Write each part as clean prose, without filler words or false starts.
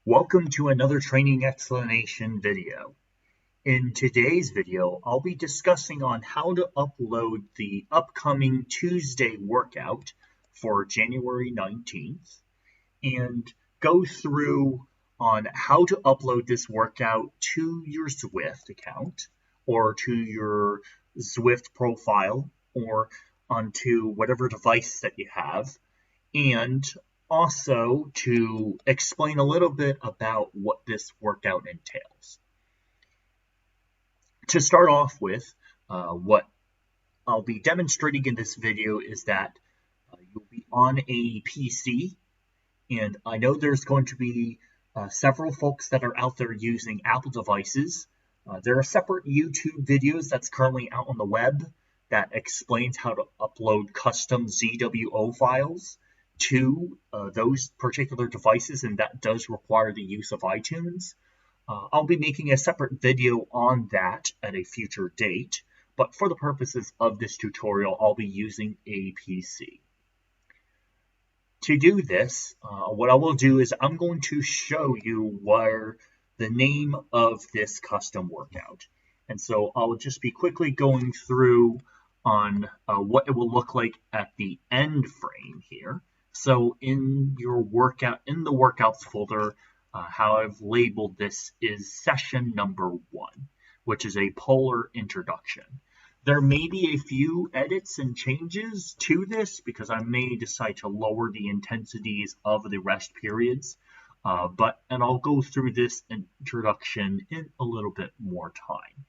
Welcome to another training explanation video. In today's video, I'll be discussing on how to upload the upcoming Tuesday workout for January 19th and go through on how to upload this workout to your Zwift account or to your Zwift profile or onto whatever device that you have, and also to explain a little bit about what this workout entails. To start off with, what I'll be demonstrating in this video is that you'll be on a PC, and I know there's going to be several folks that are out there using Apple devices. There are separate YouTube videos that's currently out on the web that explains how to upload custom ZWO files to those particular devices, and that does require the use of iTunes. I'll be making a separate video on that at a future date, but for the purposes of this tutorial, I'll be using a PC. To do this, what I will do is I'm going to show you where the name of this custom workout. And so I'll just be quickly going through on what it will look like at the end frame here. So in your workout, in the workouts folder, how I've labeled this is session number 1, which is a polar introduction. There may be a few edits and changes to this because I may decide to lower the intensities of the rest periods, and I'll go through this introduction in a little bit more time.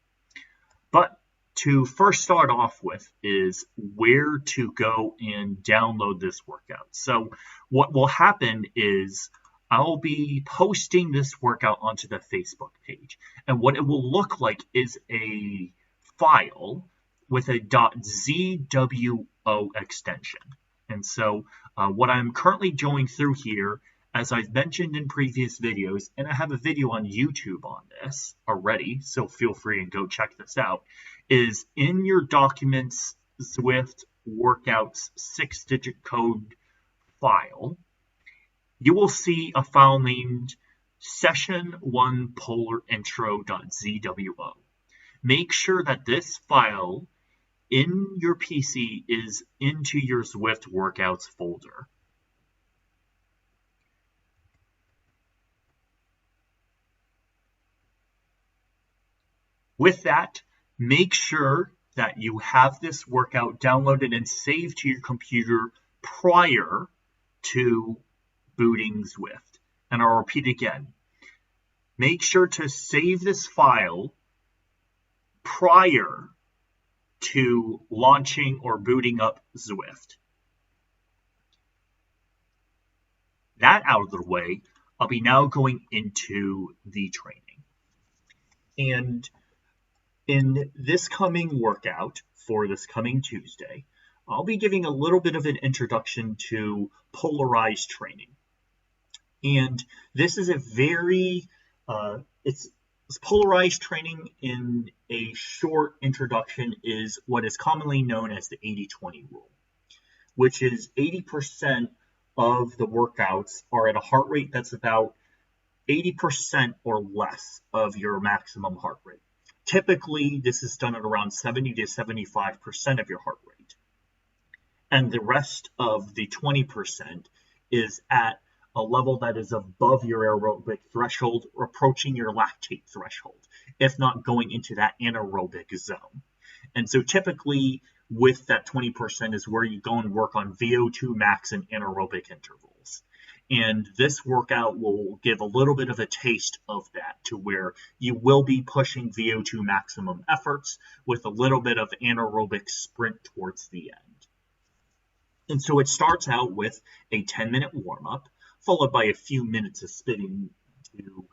But to first start off with is where to go and download this workout. So what will happen is I'll be posting this workout onto the Facebook page, and what it will look like is a file with a .zwO extension. And so what I'm currently going through here, as I've mentioned in previous videos, and I have a video on YouTube on this already, so feel free and go check this out, is in your Documents Zwift Workouts 6-digit code file, you will see a file named session1 polar intro.zwo. Make sure that this file in your PC is into your Zwift Workouts folder. With that, make sure that you have this workout downloaded and saved to your computer prior to booting Zwift. And I'll repeat again. Make sure to save this file prior to launching or booting up Zwift. That out of the way, I'll be now going into the training. And in this coming workout for this coming Tuesday, I'll be giving a little bit of an introduction to Polarized training. And this is a very, it's Polarized training in a short introduction is what is commonly known as the 80-20 rule, which is 80% of the workouts are at a heart rate that's about 80% or less of your maximum heart rate. Typically, this is done at around 70 to 75% of your heart rate. And the rest of the 20% is at a level that is above your aerobic threshold, or approaching your lactate threshold, if not going into that anaerobic zone. And so typically with that 20% is where you go and work on VO2 max and anaerobic intervals. And this workout will give a little bit of a taste of that, to where you will be pushing VO2 maximum efforts with a little bit of anaerobic sprint towards the end. And so it starts out with a 10-minute warm-up, followed by a few minutes of spinning to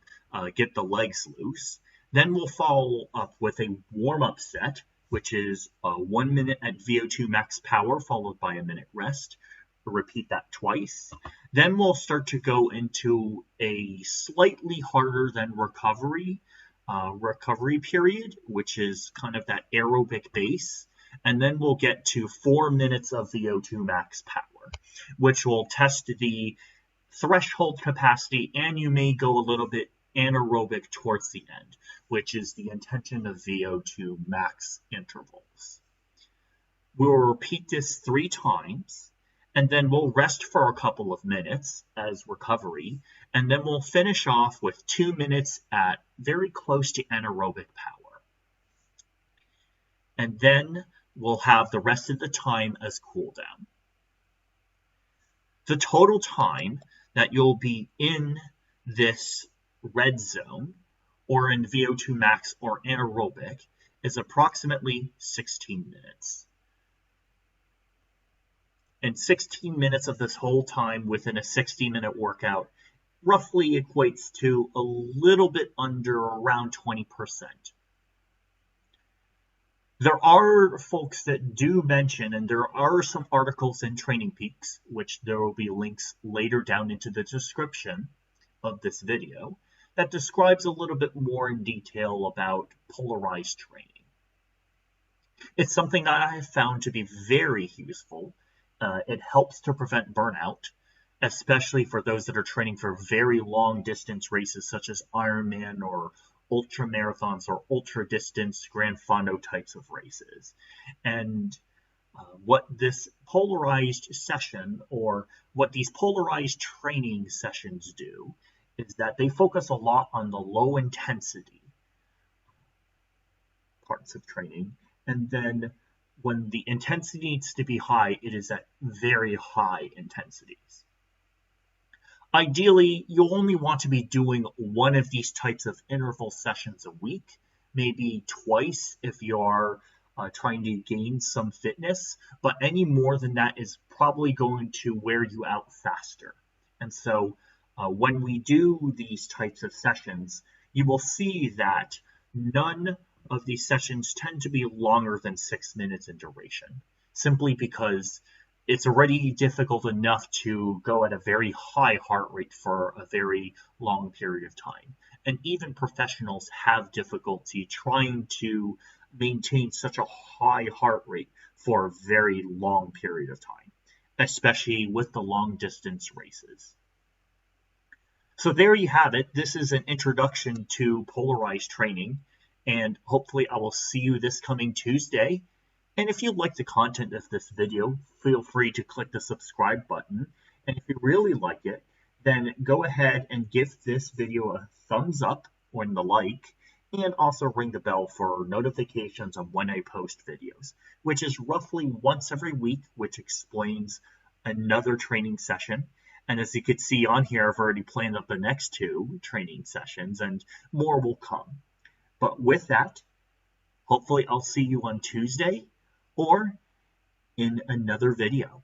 get the legs loose. Then we'll follow up with a warm-up set, which is 1 minute at VO2 max power, followed by a minute rest. We'll repeat that twice. Then we'll start to go into a slightly harder than recovery period, which is kind of that aerobic base. And then we'll get to 4 minutes of VO2 max power, which will test the threshold capacity, and you may go a little bit anaerobic towards the end, which is the intention of VO2 max intervals. We'll repeat this 3 times, and then we'll rest for a couple of minutes as recovery, and then we'll finish off with 2 minutes at very close to anaerobic power. And then we'll have the rest of the time as cool down. The total time that you'll be in this red zone, or in VO2 max or anaerobic, is approximately 16 minutes. And 16 minutes of this whole time within a 60-minute workout roughly equates to a little bit under around 20%. There are folks that do mention, and there are some articles in Training Peaks, which there will be links later down into the description of this video, that describes a little bit more in detail about polarized training. It's something that I have found to be very useful. It helps to prevent burnout, especially for those that are training for very long distance races such as Ironman or ultra marathons or ultra distance Grand Fondo types of races. And what this polarized session, or what these polarized training sessions do, is that they focus a lot on the low intensity parts of training, and then when the intensity needs to be high, it is at very high intensities. Ideally, you'll only want to be doing one of these types of interval sessions a week, maybe twice if you're trying to gain some fitness, but any more than that is probably going to wear you out faster. And so when we do these types of sessions, you will see that none of these sessions tend to be longer than 6 minutes in duration, simply because it's already difficult enough to go at a very high heart rate for a very long period of time. And even professionals have difficulty trying to maintain such a high heart rate for a very long period of time, especially with the long distance races. So there you have it. This is an introduction to polarized training, and hopefully I will see you this coming Tuesday. And if you like the content of this video, feel free to click the subscribe button. And if you really like it, then go ahead and give this video a thumbs up or the like, and also ring the bell for notifications on when I post videos, which is roughly once every week, which explains another training session. And as you can see on here, I've already planned out the next 2 training sessions, and more will come. But with that, hopefully I'll see you on Tuesday or in another video.